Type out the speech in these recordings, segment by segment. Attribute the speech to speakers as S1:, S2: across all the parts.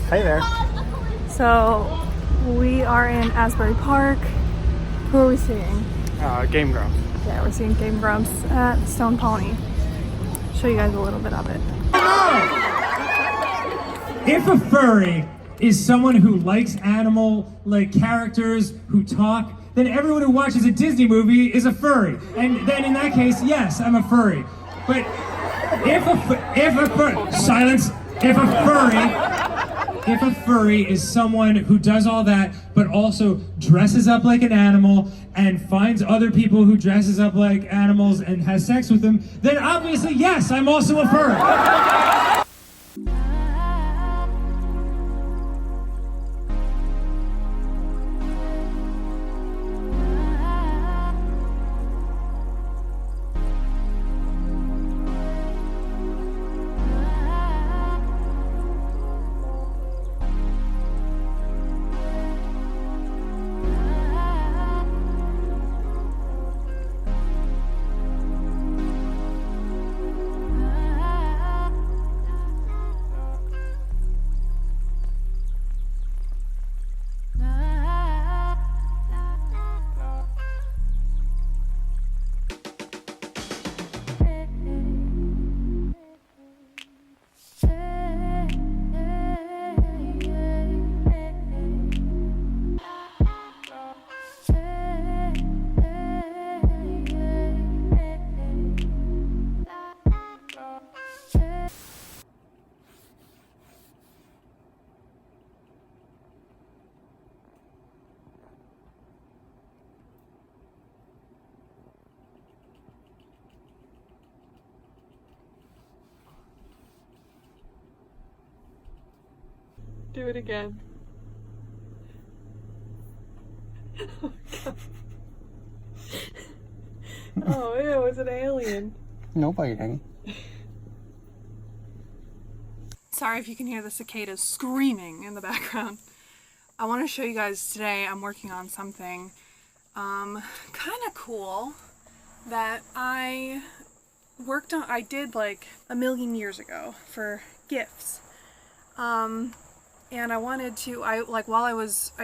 S1: Hey there.
S2: So we are in Asbury Park. Who are we seeing?
S1: Game Grumps.
S2: Yeah, we're seeing Game Grumps at Stone Pony. Show you guys a little bit of it.
S3: If a furry is someone who likes animal-like characters who talk, then everyone who watches a Disney movie is a furry. And then in that case, yes, I'm a furry. But if a furry is someone who does all that, but also dresses up like an animal and finds other people who dresses up like animals and has sex with them, then obviously, yes, I'm also a furry.
S2: Do it again. Oh, ew, it's an alien.
S1: No biting.
S2: Sorry if you can hear the cicadas screaming in the background. I want to show you guys today I'm working on something kind of cool that I did like a million years ago for gifts. And I wanted to, I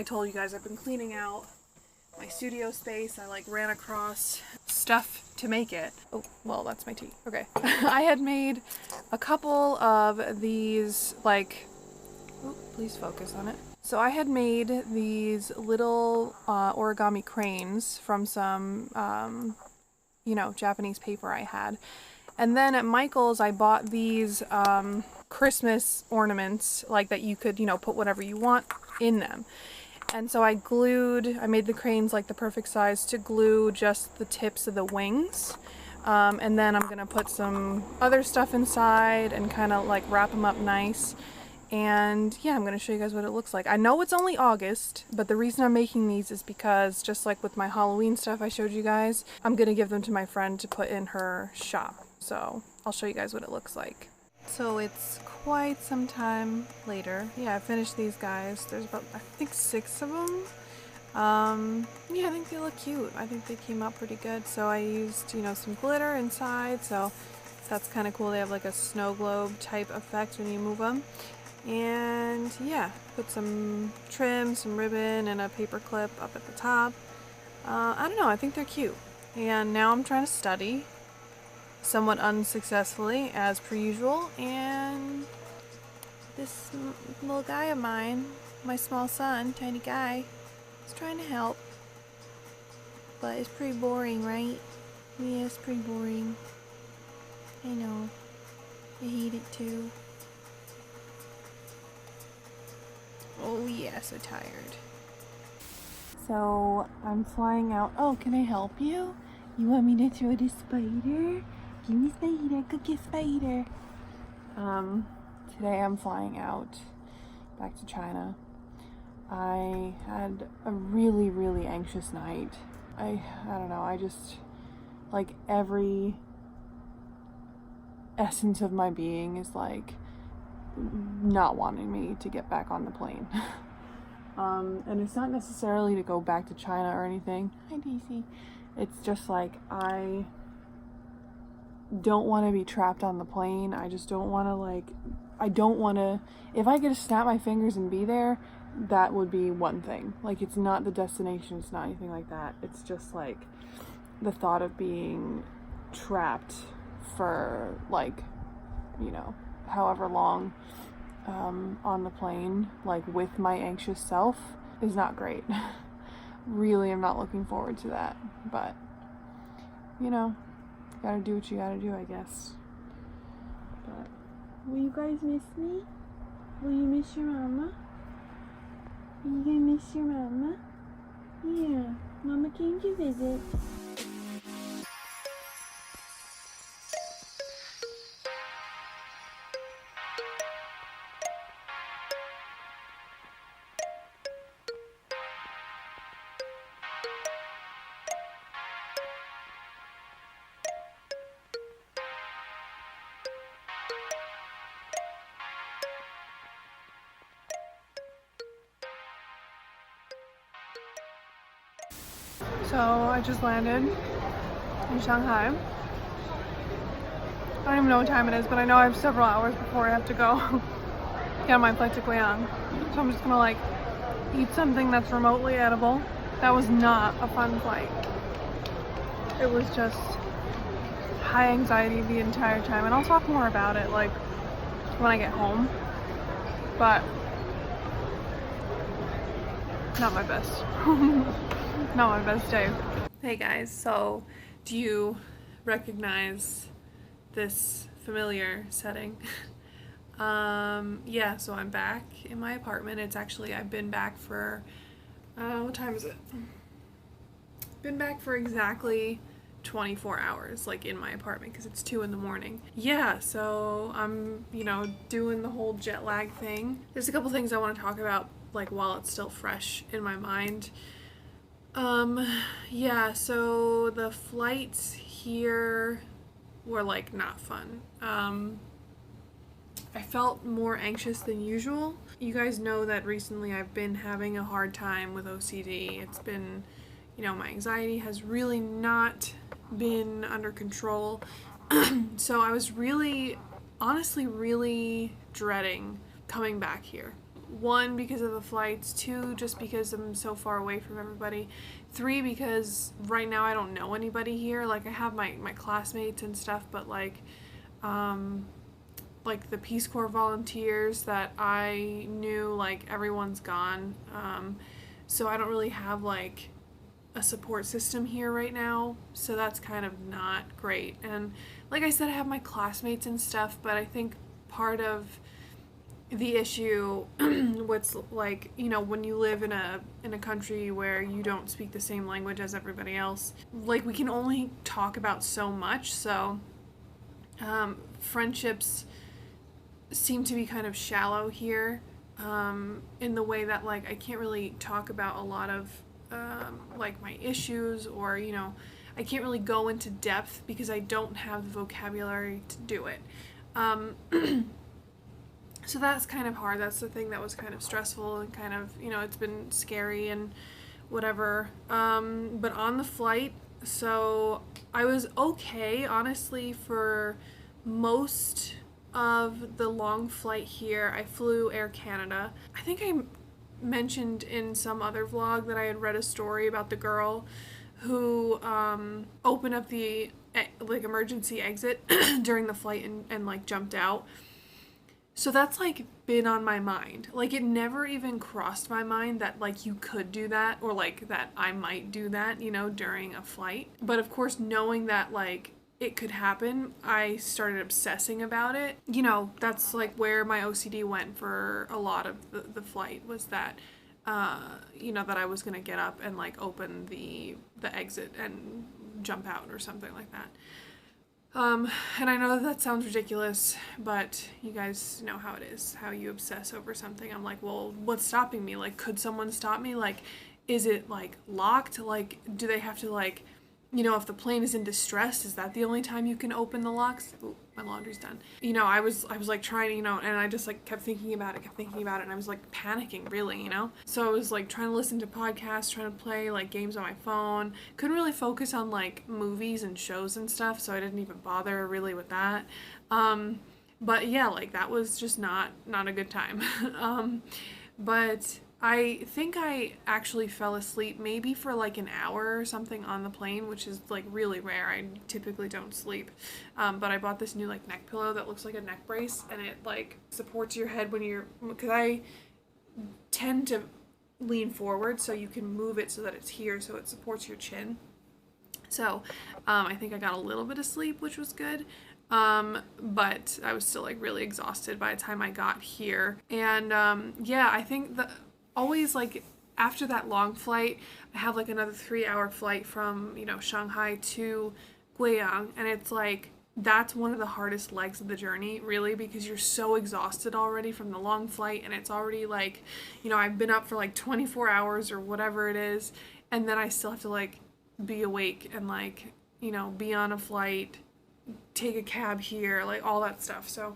S2: told you guys I've been cleaning out my studio space. I like ran across stuff to make it. Oh, well, that's my tea. Okay. I had made a couple of these, like, oh, please focus on it. So I had made these little origami cranes from some, Japanese paper I had. And then at Michael's, I bought these Christmas ornaments, like that you could, put whatever you want in them. And so I made the cranes like the perfect size to glue just the tips of the wings. And then I'm gonna put some other stuff inside and kind of like wrap them up nice. And yeah, I'm gonna show you guys what it looks like. I know it's only August, but the reason I'm making these is because just like with my Halloween stuff I showed you guys, I'm gonna give them to my friend to put in her shop. So I'll show you guys what it looks like. So it's quite some time later. Yeah, I finished these guys. There's about, I think, 6 of them. Yeah, I think they look cute. I think they came out pretty good. So I used, some glitter inside. So that's kind of cool. They have like a snow globe type effect when you move them. And yeah, put some trim, some ribbon, and a paper clip up at the top. I don't know. I think they're cute. And now I'm trying to study. Somewhat unsuccessfully, as per usual, and this little guy of mine, my small son, tiny guy, is trying to help, but it's pretty boring, right? Yeah, it's pretty boring. I know. I hate it too. Oh yeah, so tired. So, I'm flying out. Oh, can I help you? You want me to throw the spider? Give me spider, cookie spider. Today I'm flying out back to China. I had a really, really anxious night. I don't know, I just, like, every essence of my being is like not wanting me to get back on the plane. And it's not necessarily to go back to China or anything. Hi, Daisy. It's just like I don't want to be trapped on the plane. I just don't want to I don't want to, if I could just snap my fingers and be there, that would be one thing. Like, it's not the destination, it's not anything like that. It's just like the thought of being trapped for like, you know, however long on the plane, like with my anxious self, is not great. Really, I'm not looking forward to that, but you know, gotta do what you gotta do, I guess. But will you guys miss me? Will you miss your mama? Are you gonna miss your mama? Yeah, mama came to visit. So I just landed in Shanghai. I don't even know what time it is, but I know I have several hours before I have to go get on my flight to Guiyang. So I'm just gonna like eat something that's remotely edible. That was not a fun flight. It was just high anxiety the entire time, and I'll talk more about it like when I get home. But not my best. Not my best day. Hey guys, so do you recognize this familiar setting? Yeah, so I'm back in my apartment. It's actually, I've been back for, what time is it? Been back for exactly 24 hours, like in my apartment, because it's 2 in the morning. Yeah, so I'm, you know, doing the whole jet lag thing. There's a couple things I want to talk about, like while it's still fresh in my mind. Yeah, so the flights here were like not fun. I felt more anxious than usual. You guys know that recently I've been having a hard time with OCD. It's been, you know, my anxiety has really not been under control. So I was really, honestly, really dreading coming back here. 1, because of the flights. 2, just because I'm so far away from everybody. 3, because right now I don't know anybody here. Like, I have my classmates and stuff, but like the Peace Corps volunteers that I knew, like, everyone's gone. So I don't really have like a support system here right now, so that's kind of not great. And like I said, I have my classmates and stuff, but I think part of the issue what's like, you know, when you live in a country where you don't speak the same language as everybody else, like, we can only talk about so much. So friendships seem to be kind of shallow here, in the way that, like, I can't really talk about a lot of like my issues, or, you know, I can't really go into depth because I don't have the vocabulary to do it. So that's kind of hard. That's the thing that was kind of stressful and kind of, you know, it's been scary and whatever. But on the flight, so I was okay, honestly, for most of the long flight here. I flew Air Canada. I think I mentioned in some other vlog that I had read a story about the girl who opened up the like emergency exit during the flight and like jumped out. So that's like been on my mind. Like, it never even crossed my mind that like you could do that, or like that I might do that, you know, during a flight. But of course, knowing that like it could happen, I started obsessing about it. You know, that's like where my OCD went for a lot of the flight, was that you know, that I was gonna get up and like open the exit and jump out or something like that. And I know that sounds ridiculous, but you guys know how it is, how you obsess over something. I'm like, well, what's stopping me? Like, could someone stop me? Like, is it like locked? Like, do they have to, like, you know, if the plane is in distress, is that the only time you can open the locks? Ooh, my laundry's done. You know, I was like trying, you know, and I just like kept thinking about it, and I was like panicking, really, you know? So I was like trying to listen to podcasts, trying to play like games on my phone. Couldn't really focus on like movies and shows and stuff, so I didn't even bother really with that. But yeah, like that was just not a good time. But I think I actually fell asleep maybe for like an hour or something on the plane, which is like really rare. I typically don't sleep. But I bought this new like neck pillow that looks like a neck brace, and it like supports your head when you're, because I tend to lean forward, so you can move it so that it's here so it supports your chin. So I think I got a little bit of sleep, which was good. But I was still like really exhausted by the time I got here. And yeah, I think always like after that long flight, I have like another 3-hour flight from, you know, Shanghai to Guiyang, and it's like that's one of the hardest legs of the journey, really, because you're so exhausted already from the long flight, and it's already like, you know, I've been up for like 24 hours or whatever it is, and then I still have to like be awake and like, you know, be on a flight, take a cab here, like all that stuff. So,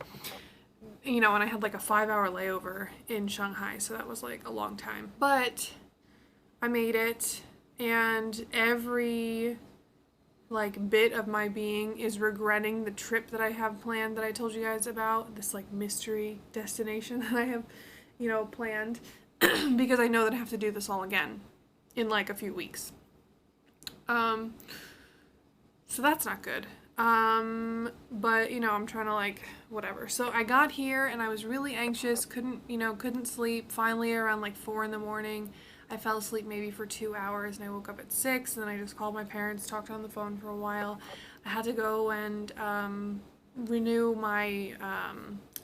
S2: you know, and I had like a 5-hour layover in Shanghai, so that was like a long time. But I made it, and every like bit of my being is regretting the trip that I have planned that I told you guys about, this like mystery destination that I have, you know, planned, because I know that I have to do this all again in like a few weeks. So that's not good. But you know, I'm trying to like, whatever. So I got here and I was really anxious, couldn't sleep. Finally around like 4 a.m, I fell asleep maybe for 2 hours, and I woke up at 6, and then I just called my parents, talked on the phone for a while. I had to go and renew my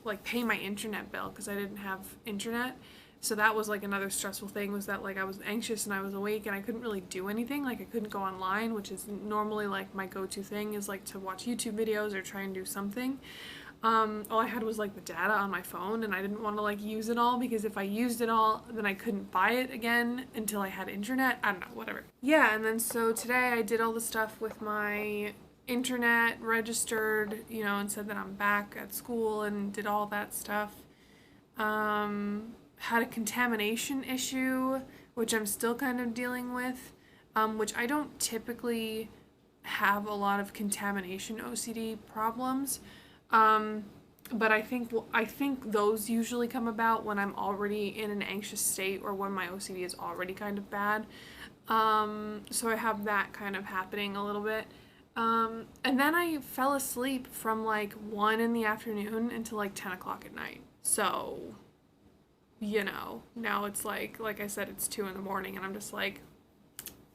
S2: like pay my internet bill because I didn't have internet. So that was like another stressful thing, was that like I was anxious and I was awake and I couldn't really do anything. Like I couldn't go online, which is normally like my go-to thing, is like to watch YouTube videos or try and do something. All I had was like the data on my phone, and I didn't want to like use it all, because if I used it all, then I couldn't buy it again until I had internet. I don't know, whatever. Yeah, and then so today I did all the stuff with my internet, registered, you know, and said that I'm back at school, and did all that stuff. Had a contamination issue, which I'm still kind of dealing with, which I don't typically have a lot of contamination OCD problems. But I think those usually come about when I'm already in an anxious state, or when my OCD is already kind of bad. So I have that kind of happening a little bit. And then I fell asleep from like 1 p.m. until like 10 o'clock at night. So, you know, now it's like I said, it's 2 a.m, and I'm just like,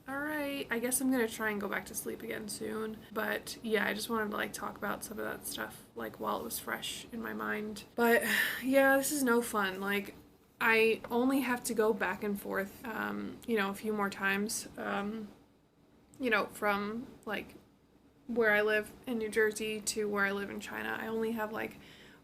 S2: alright, I guess I'm gonna try and go back to sleep again soon. But yeah, I just wanted to like talk about some of that stuff like while it was fresh in my mind. But yeah, this is no fun. Like, I only have to go back and forth, you know, a few more times, you know, from like where I live in New Jersey to where I live in China. I only have like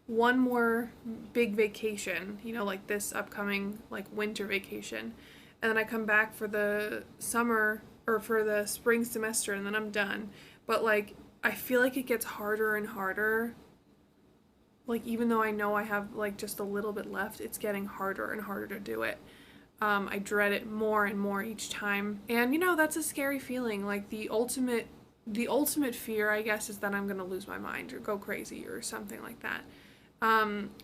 S2: one more big vacation, you know, like this upcoming like winter vacation, and then I come back for the summer or for the spring semester, and then I'm done. But like I feel like it gets harder and harder. Like, even though I know I have like just a little bit left, it's getting harder and harder to do it. I dread it more and more each time, and you know, that's a scary feeling. Like the ultimate fear, I guess, is that I'm gonna lose my mind or go crazy or something like that.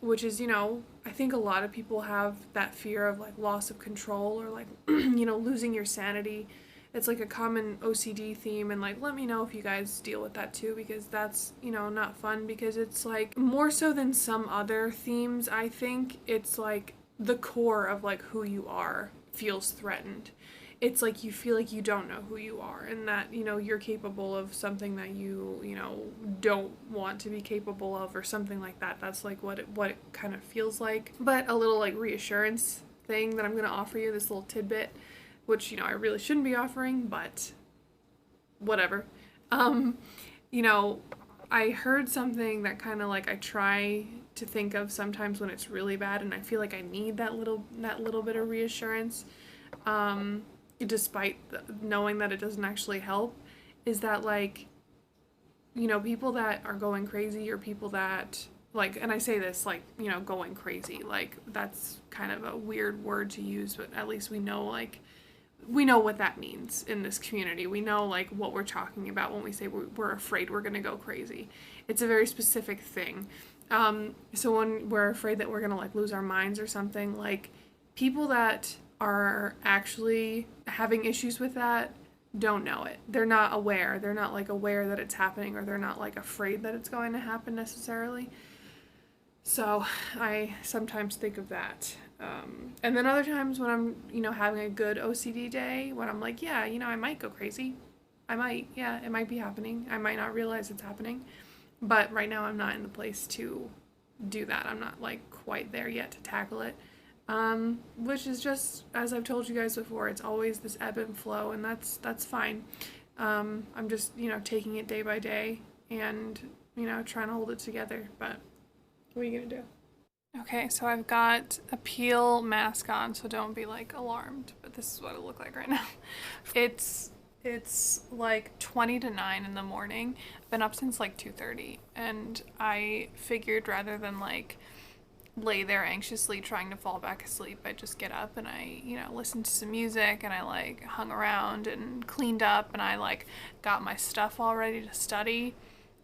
S2: Which is, you know, I think a lot of people have that fear of like loss of control, or like, you know, losing your sanity. It's like a common OCD theme, and like, let me know if you guys deal with that too, because that's, you know, not fun, because it's like more so than some other themes. I think it's like the core of like who you are feels threatened. It's like you feel like you don't know who you are, and that, you know, you're capable of something that you know, don't want to be capable of, or something like that. That's like what it kind of feels like. But a little like reassurance thing that I'm going to offer you, this little tidbit, which, you know, I really shouldn't be offering, but whatever. You know, I heard something that kind of like I try to think of sometimes when it's really bad, and I feel like I need that little bit of reassurance. Despite knowing that it doesn't actually help, is that like, you know, people that are going crazy, or people that like, and I say this like, you know, going crazy, like that's kind of a weird word to use, but at least we know what that means in this community. We know like what we're talking about when we say we're afraid we're gonna go crazy. It's a very specific thing. So when we're afraid that we're gonna like lose our minds or something, like people that are actually having issues with that don't know it. They're not aware. They're not like aware that it's happening, or they're not like afraid that it's going to happen necessarily. So I sometimes think of that. And then other times when I'm, having a good OCD day, when I'm like, yeah, I might go crazy. I might, yeah, it might be happening. I might not realize it's happening. But right now I'm not in the place to do that. I'm not like quite there yet to tackle it. Which is just, as I've told you guys before, it's always this ebb and flow, and that's fine. I'm just, taking it day by day and, trying to hold it together. But what are you gonna do? Okay, so I've got a peel mask on, so don't be like alarmed, but this is what it looked like right now. It's like 20 to 9 in the morning. I've been up since like 2:30, and I figured rather than like lay there anxiously trying to fall back asleep, I just get up and I, listened to some music, and I like hung around and cleaned up, and I like got my stuff all ready to study.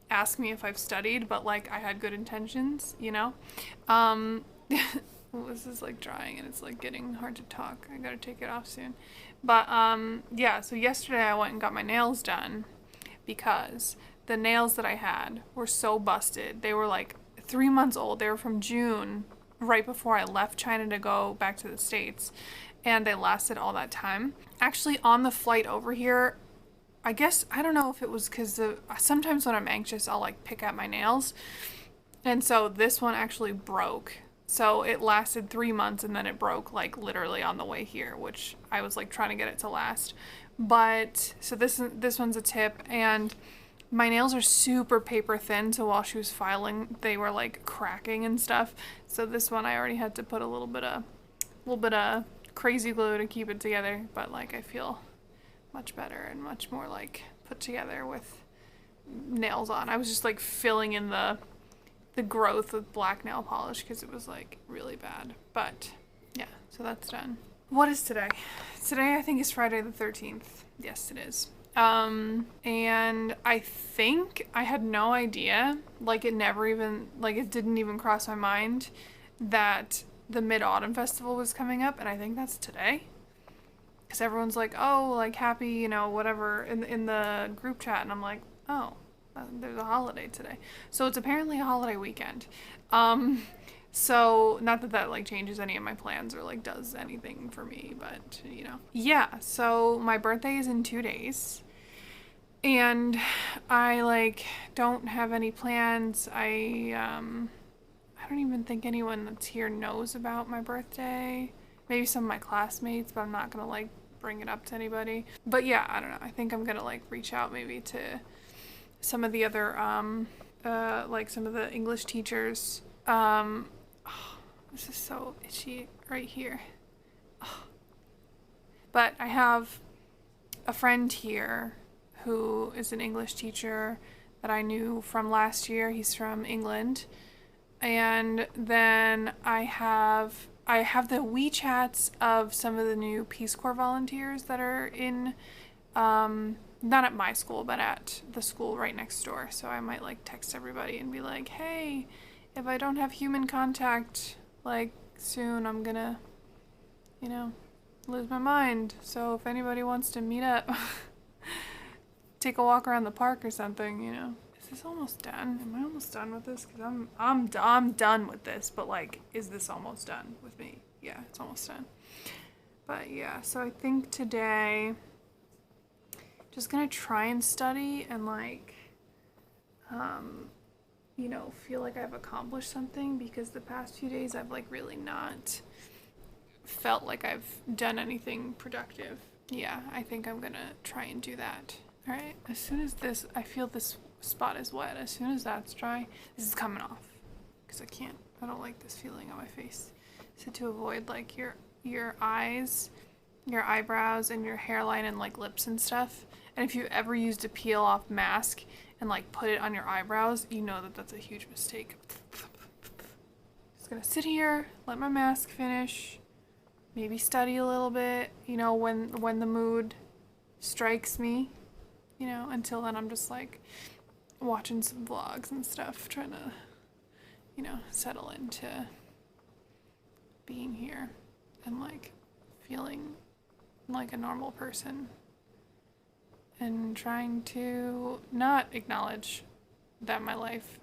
S2: Ask me if I've studied, but like I had good intentions, this is like drying and it's like getting hard to talk. I gotta take it off soon. But yeah, so yesterday I went and got my nails done because the nails that I had were so busted. They were like 3 months old. They were from June, right before I left China to go back to the States, and they lasted all that time. Actually, on the flight over here, I guess, I don't know if it was because sometimes when I'm anxious, I'll like pick at my nails. And so this one actually broke. So it lasted 3 months, and then it broke like literally on the way here, which I was like trying to get it to last. But so this one's a tip, and my nails are super paper thin. So while she was filing, they were like cracking and stuff. So this one I already had to put a little bit of crazy glue to keep it together. But like I feel much better and much more like put together with nails on. I was just like filling in the growth with black nail polish because it was like really bad. But yeah, so that's done. What is today? Today I think is Friday the 13th. Yes, it is. And I think I had no idea, like it didn't even cross my mind that the Mid-Autumn Festival was coming up, and I think that's today. Because everyone's like, oh, like happy, whatever, in the group chat. And I'm like, oh, there's a holiday today. So it's apparently a holiday weekend. So not that like changes any of my plans or like does anything for me, but Yeah, so my birthday is in 2 days. And I like don't have any plans. I don't even think anyone that's here knows about my birthday. Maybe some of my classmates, but I'm not gonna like bring it up to anybody. But yeah, I don't know. I think I'm gonna like reach out maybe to some of the other like some of the English teachers. Oh, this is so itchy right here. Oh. But I have a friend here who is an English teacher that I knew from last year. He's from England. And then I have the WeChats of some of the new Peace Corps volunteers that are in, not at my school, but at the school right next door. So I might like text everybody and be like, hey, if I don't have human contact, like soon I'm gonna, lose my mind. So if anybody wants to meet up, take a walk around the park or something, Is this almost done? Am I almost done with this? Because I'm done with this, but like, is this almost done with me? Yeah, it's almost done. But yeah, so I think today, just gonna try and study and like, feel like I've accomplished something, because the past few days I've like really not felt like I've done anything productive. Yeah, I think I'm gonna try and do that. All right, as soon as I feel this spot is wet, as soon as that's dry, this is coming off, because I don't like this feeling on my face. So to avoid like your eyes, your eyebrows, and your hairline and like lips and stuff, and if you ever used a peel off mask and like put it on your eyebrows, you know that that's a huge mistake. Just gonna sit here, let my mask finish, maybe study a little bit, when the mood strikes me, until then I'm just like watching some vlogs and stuff, trying to, you know, settle into being here and like feeling like a normal person and trying to not acknowledge that my life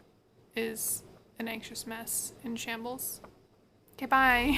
S2: is an anxious mess in shambles. Okay, bye.